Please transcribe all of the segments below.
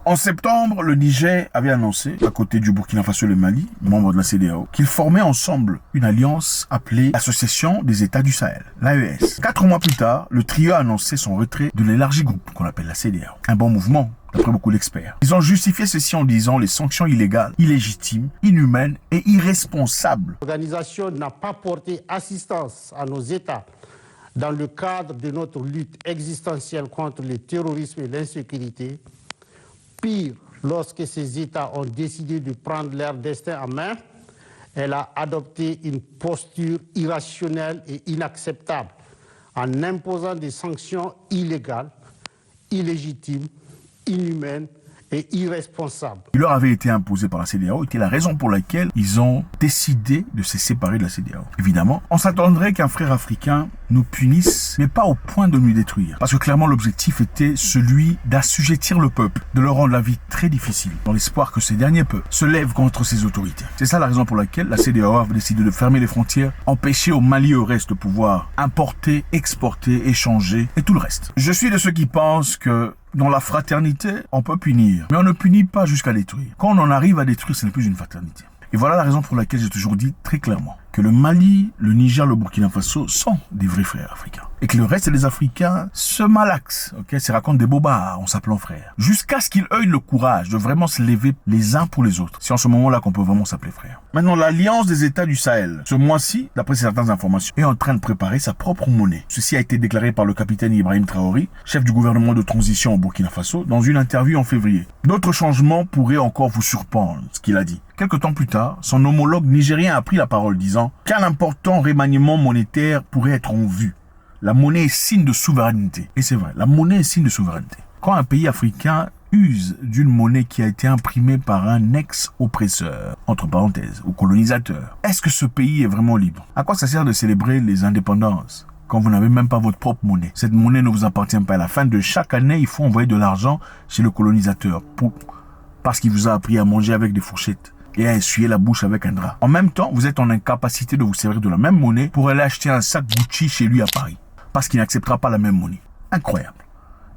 En septembre, le Niger avait annoncé, à côté du Burkina Faso et le Mali, membres de la CEDEAO, qu'ils formaient ensemble une alliance appelée l'Association des États du Sahel, l'AES. 4 mois plus tard, le trio a annoncé son retrait de l'élargi groupe qu'on appelle la CEDEAO. Un bon mouvement, d'après beaucoup d'experts. Ils ont justifié ceci en disant les sanctions illégales, illégitimes, inhumaines et irresponsables. L'organisation n'a pas porté assistance à nos États dans le cadre de notre lutte existentielle contre le terrorisme et l'insécurité. Pire, lorsque ces États ont décidé de prendre leur destin en main, elle a adopté une posture irrationnelle et inacceptable en imposant des sanctions illégales, illégitimes, inhumaines et irresponsables. Qui leur avait été imposé par la CEDEAO était la raison pour laquelle ils ont décidé de se séparer de la CEDEAO. Évidemment, on s'attendrait qu'un frère africain nous punisse, mais pas au point de nous détruire. Parce que clairement, l'objectif était celui d'assujettir le peuple, de leur rendre la vie très difficile, dans l'espoir que ces derniers peuples se lèvent contre ces autorités. C'est ça la raison pour laquelle la CEDEAO a décidé de fermer les frontières, empêcher au Mali et au reste de pouvoir importer, exporter, échanger et tout le reste. Je suis de ceux qui pensent que dans la fraternité, on peut punir, mais on ne punit pas jusqu'à détruire. Quand on en arrive à détruire, ce n'est plus une fraternité. Et voilà la raison pour laquelle j'ai toujours dit très clairement que le Mali, le Niger, le Burkina Faso sont des vrais frères africains. Et que le reste des Africains se malaxent, se racontent des bobards en s'appelant frères. Jusqu'à ce qu'ils aient le courage de vraiment se lever les uns pour les autres. C'est en ce moment-là qu'on peut vraiment s'appeler frères. Maintenant, l'Alliance des États du Sahel, ce mois-ci, d'après certaines informations, est en train de préparer sa propre monnaie. Ceci a été déclaré par le capitaine Ibrahim Traoré, chef du gouvernement de transition au Burkina Faso, dans une interview en février. D'autres changements pourraient encore vous surprendre, ce qu'il a dit. Quelques temps plus tard, son homologue nigérien a pris la parole disant qu'un important remaniement monétaire pourrait être en vue. La monnaie est signe de souveraineté. Et c'est vrai, la monnaie est signe de souveraineté. Quand un pays africain use d'une monnaie qui a été imprimée par un ex-oppresseur, entre parenthèses, ou colonisateur, est-ce que ce pays est vraiment libre? À quoi ça sert de célébrer les indépendances quand vous n'avez même pas votre propre monnaie? Cette monnaie ne vous appartient pas. À la fin de chaque année, il faut envoyer de l'argent chez le colonisateur parce qu'il vous a appris à manger avec des fourchettes et à essuyer la bouche avec un drap. En même temps, vous êtes en incapacité de vous servir de la même monnaie pour aller acheter un sac Gucci chez lui à Paris, parce qu'il n'acceptera pas la même monnaie. Incroyable.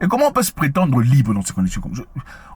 Et comment on peut se prétendre libre dans ces conditions comme ça?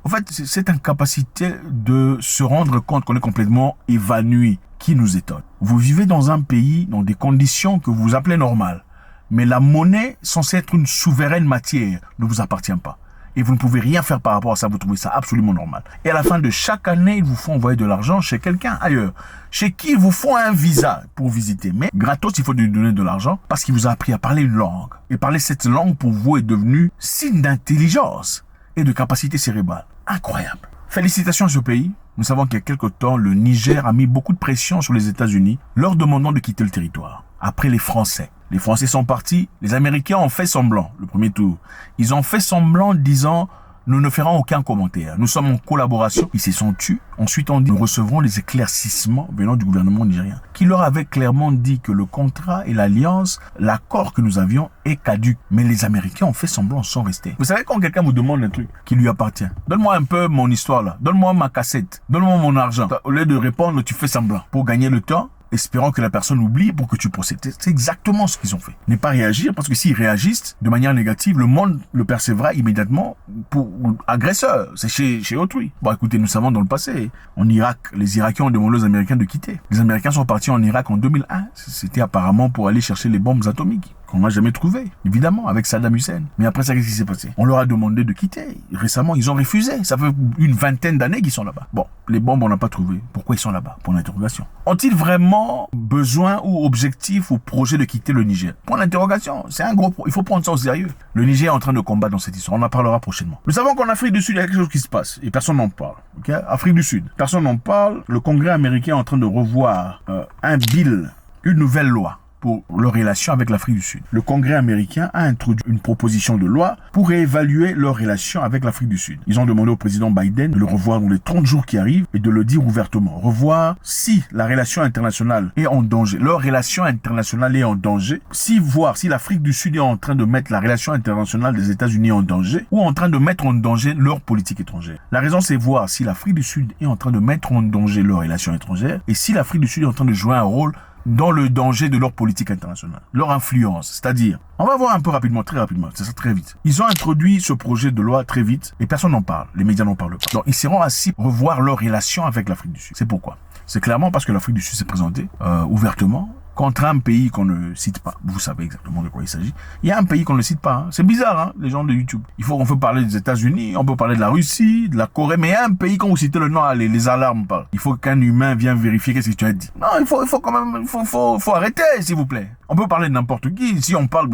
En fait, cette incapacité de se rendre compte qu'on est complètement évanoui qui nous étonne. Vous vivez dans un pays, dans des conditions que vous appelez normales, mais la monnaie, censée être une souveraine matière, ne vous appartient pas. Et vous ne pouvez rien faire par rapport à ça, vous trouvez ça absolument normal. Et à la fin de chaque année, il vous faut envoyer de l'argent chez quelqu'un ailleurs, chez qui il vous faut un visa pour visiter. Mais gratos, il faut lui donner de l'argent parce qu'il vous a appris à parler une langue. Et parler cette langue pour vous est devenu signe d'intelligence et de capacité cérébrale. Incroyable. Félicitations à ce pays. Nous savons qu'il y a quelque temps, le Niger a mis beaucoup de pression sur les États-Unis, leur demandant de quitter le territoire. Après les Français. Les Français sont partis, les Américains ont fait semblant, le premier tour. Ils ont fait semblant disant, nous ne ferons aucun commentaire. Nous sommes en collaboration. Ils se sont tus. Ensuite, on dit, nous recevrons les éclaircissements venant du gouvernement nigérien, qui leur avait clairement dit que le contrat et l'alliance, l'accord que nous avions est caduc. Mais les Américains ont fait semblant sans rester. Vous savez, quand quelqu'un vous demande un truc qui lui appartient, donne-moi un peu mon histoire là, donne-moi ma cassette, donne-moi mon argent. Au lieu de répondre, tu fais semblant pour gagner le temps, espérant que la personne oublie pour que tu procèdes. C'est exactement ce qu'ils ont fait. Ne pas réagir, parce que s'ils réagissent de manière négative, le monde le percevra immédiatement pour agresseur. C'est chez autrui. Bon, écoutez, nous savons dans le passé, en Irak, les Irakiens ont demandé aux Américains de quitter. Les Américains sont partis en Irak en 2001. C'était apparemment pour aller chercher les bombes atomiques qu'on n'a jamais trouvées, évidemment, avec Saddam Hussein. Mais après ça, qu'est-ce qui s'est passé? On leur a demandé de quitter. Récemment, ils ont refusé. Ça fait une vingtaine d'années qu'ils sont là-bas. Bon, les bombes, on n'a pas trouvé. Pourquoi ils sont là-bas? Pour l'interrogation. Ont-ils vraiment besoin ou objectif ou projet de quitter le Niger? Point d'interrogation. C'est un gros il faut prendre ça au sérieux. Le Niger est en train de combattre dans cette histoire. On en parlera prochainement. Nous savons qu'en Afrique du Sud, il y a quelque chose qui se passe et personne n'en parle. Okay? Afrique du Sud, personne n'en parle. Le Congrès américain est en train de revoir une nouvelle loi pour leurs relations avec l'Afrique du Sud. Le Congrès américain a introduit une proposition de loi pour réévaluer leurs relations avec l'Afrique du Sud. Ils ont demandé au président Biden de le revoir dans les 30 jours qui arrivent et de le dire ouvertement. Revoir si la relation internationale est en danger. Leur relation internationale est en danger. Voir si l'Afrique du Sud est en train de mettre la relation internationale des États-Unis en danger ou en train de mettre en danger leur politique étrangère. La raison, c'est voir si l'Afrique du Sud est en train de mettre en danger leurs relations étrangères et si l'Afrique du Sud est en train de jouer un rôle dans le danger de leur politique internationale, leur influence. C'est-à-dire, on va voir un peu rapidement, très rapidement, c'est ça très vite. Ils ont introduit ce projet de loi très vite et personne n'en parle. Les médias n'en parlent pas. Donc, ils seront assis pour revoir leur relation avec l'Afrique du Sud. C'est pourquoi. C'est clairement parce que l'Afrique du Sud s'est présentée ouvertement contre un pays qu'on ne cite pas. Vous savez exactement de quoi il s'agit. Il y a un pays qu'on ne cite pas. Hein. C'est bizarre, hein, les gens de YouTube. On peut parler des États-Unis, on peut parler de la Russie, de la Corée, mais il y a un pays, quand vous citez le nom, les alarmes parlent. Il faut qu'un humain vienne vérifier qu'est-ce que tu as dit. Non, il faut quand même, faut arrêter, s'il vous plaît. On peut parler de n'importe qui. Si on parle,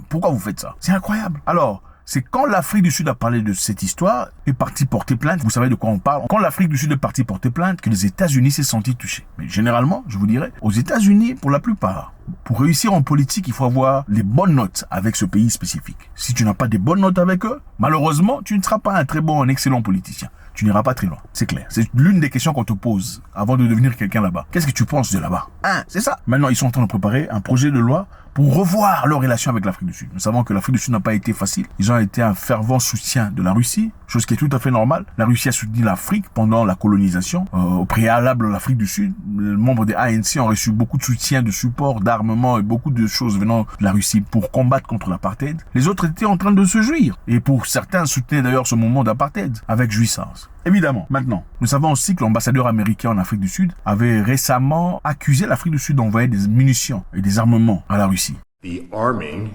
pourquoi vous faites ça? C'est incroyable. Alors, c'est quand l'Afrique du Sud a parlé de cette histoire, est parti porter plainte, vous savez de quoi on parle, quand l'Afrique du Sud est parti porter plainte, que les États-Unis s'est senti touchés. Mais généralement, je vous dirais, aux États-Unis, pour la plupart, pour réussir en politique, il faut avoir les bonnes notes avec ce pays spécifique. Si tu n'as pas des bonnes notes avec eux, malheureusement, tu ne seras pas un très bon, un excellent politicien. Tu n'iras pas très loin. C'est clair. C'est l'une des questions qu'on te pose avant de devenir quelqu'un là-bas. Qu'est-ce que tu penses de là-bas? C'est ça. Maintenant, ils sont en train de préparer un projet de loi pour revoir leur relation avec l'Afrique du Sud. Nous savons que l'Afrique du Sud n'a pas été facile. Ils ont été un fervent soutien de la Russie, chose qui est tout à fait normale. La Russie a soutenu l'Afrique pendant la colonisation. Au préalable, l'Afrique du Sud, les membres des ANC ont reçu beaucoup de soutien, de support, d'armement et beaucoup de choses venant de la Russie pour combattre contre l'apartheid. Les autres étaient en train de se jouir. Et pour certains, soutenaient d'ailleurs ce mouvement d'apartheid avec jouissance. Évidemment, maintenant, nous savons aussi que l'ambassadeur américain en Afrique du Sud avait récemment accusé l'Afrique du Sud d'envoyer des munitions et des armements à la Russie. The arming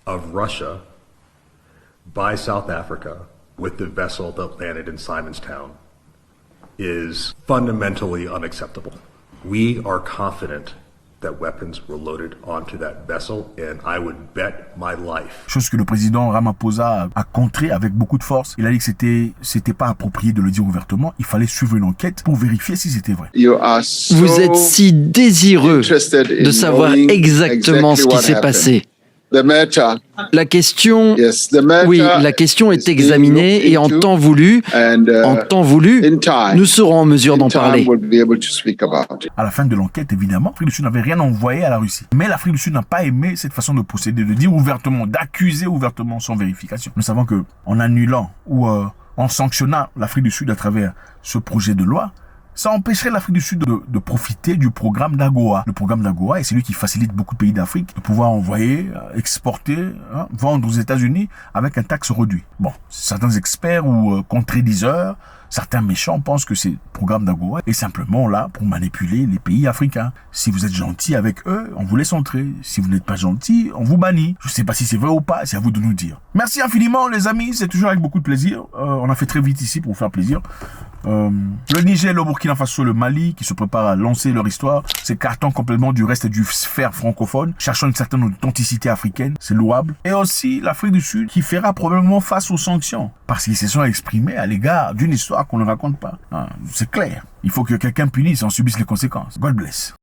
of Russia by South Africa with the vessel that landed in Simonstown is fundamentally unacceptable. We are confident that weapons were loaded onto that vessel, and I would bet my life. Chose que le président Ramaphosa a contré avec beaucoup de force. Il a dit que c'était pas approprié de le dire ouvertement. Il fallait suivre une enquête pour vérifier si c'était vrai. Vous êtes si désireux de savoir exactement ce qui s'est passé. La question, la question est examinée et en temps voulu, nous serons en mesure d'en parler. À la fin de l'enquête, évidemment, l'Afrique du Sud n'avait rien envoyé à la Russie. Mais l'Afrique du Sud n'a pas aimé cette façon de procéder, de dire ouvertement, d'accuser ouvertement sans vérification. Nous savons que en annulant ou en sanctionnant l'Afrique du Sud à travers ce projet de loi, ça empêcherait l'Afrique du Sud de profiter du programme d'AGOA. Le programme d'AGOA est celui qui facilite beaucoup de pays d'Afrique de pouvoir envoyer, exporter, vendre aux États-Unis avec un taxe réduit. Bon, certains experts ou contrediseurs, certains méchants pensent que ce programme d'AGOA est simplement là pour manipuler les pays africains. Si vous êtes gentil avec eux, on vous laisse entrer. Si vous n'êtes pas gentil, on vous bannit. Je ne sais pas si c'est vrai ou pas, c'est à vous de nous dire. Merci infiniment les amis, c'est toujours avec beaucoup de plaisir. On a fait très vite ici pour vous faire plaisir. Le Niger, le Burkina Faso, le Mali qui se préparent à lancer leur histoire, s'écartant complètement du reste du sphère francophone, cherchant une certaine authenticité africaine, c'est louable. Et aussi l'Afrique du Sud qui fera probablement face aux sanctions parce qu'ils se sont exprimés à l'égard d'une histoire qu'on ne raconte pas. C'est clair. Il faut que quelqu'un punisse et en subisse les conséquences. God bless.